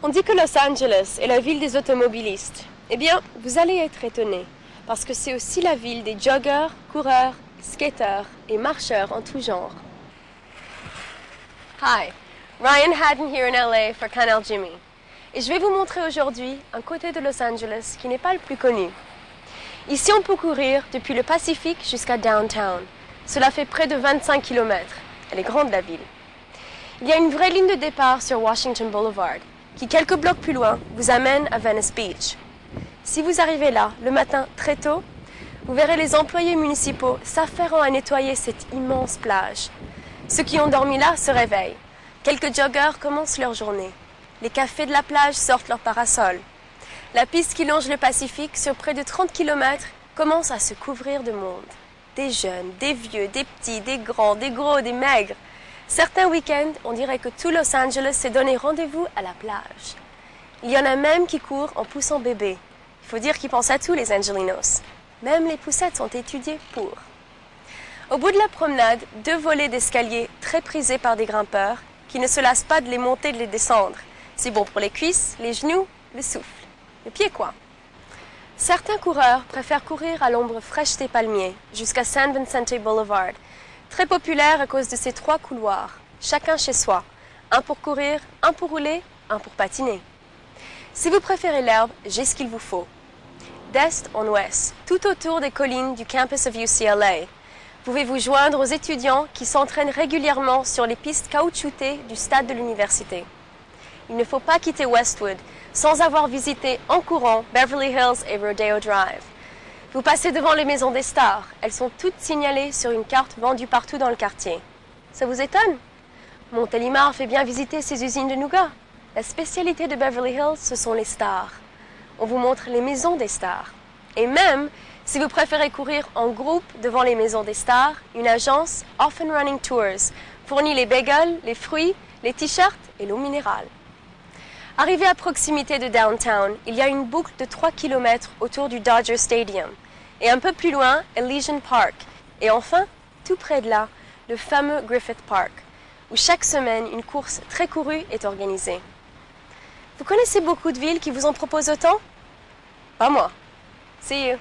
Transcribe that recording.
On dit que Los Angeles est la ville des automobilistes. Eh bien, vous allez être étonnés, parce que c'est aussi la ville des joggeurs, coureurs, skateurs et marcheurs en tout genre. Hi, Ryan Haddon here in LA for Canal Jimmy. Et je vais vous montrer aujourd'hui un côté de Los Angeles qui n'est pas le plus connu. Ici, on peut courir depuis le Pacifique jusqu'à Downtown. Cela fait près de 25 km. Elle est grande, la ville. Il y a une vraie ligne de départ sur Washington Boulevard, qui quelques blocs plus loin vous amène à Venice Beach. Si vous arrivez là le matin très tôt, vous verrez les employés municipaux s'affairant à nettoyer cette immense plage. Ceux qui ont dormi là se réveillent. Quelques joggeurs commencent leur journée. Les cafés de la plage sortent leurs parasols. La piste qui longe le Pacifique sur près de 30 km commence à se couvrir de monde. Des jeunes, des vieux, des petits, des grands, des gros, des maigres. Certains week-ends, on dirait que tout Los Angeles s'est donné rendez-vous à la plage. Il y en a même qui courent en poussant bébé. Il faut dire qu'ils pensent à tout, les Angelinos. Même les poussettes sont étudiées pour. Au bout de la promenade, 2 volets d'escalier très prisés par des grimpeurs qui ne se lassent pas de les monter et de les descendre. C'est bon pour les cuisses, les genoux, le souffle. Le pied quoi. Certains coureurs préfèrent courir à l'ombre fraîche des palmiers jusqu'à San Vicente Boulevard, très populaire à cause de ses 3 couloirs, chacun chez soi, un pour courir, un pour rouler, un pour patiner. Si vous préférez l'herbe, j'ai ce qu'il vous faut. D'est en ouest, tout autour des collines du campus of UCLA, pouvez vous joindre aux étudiants qui s'entraînent régulièrement sur les pistes caoutchoutées du stade de l'université. Il ne faut pas quitter Westwood sans avoir visité en courant Beverly Hills et Rodeo Drive. Vous passez devant les maisons des stars. Elles sont toutes signalées sur une carte vendue partout dans le quartier. Ça vous étonne? Montélimar fait bien visiter ses usines de nougat. La spécialité de Beverly Hills, ce sont les stars. On vous montre les maisons des stars. Et même, si vous préférez courir en groupe devant les maisons des stars, une agence, Often Running Tours, fournit les bagels, les fruits, les t-shirts et l'eau minérale. Arrivé à proximité de Downtown, il y a une boucle de 3 km autour du Dodger Stadium. Et un peu plus loin, Elysian Park. Et enfin, tout près de là, le fameux Griffith Park, où chaque semaine, une course très courue est organisée. Vous connaissez beaucoup de villes qui vous en proposent autant? Pas moi. See you.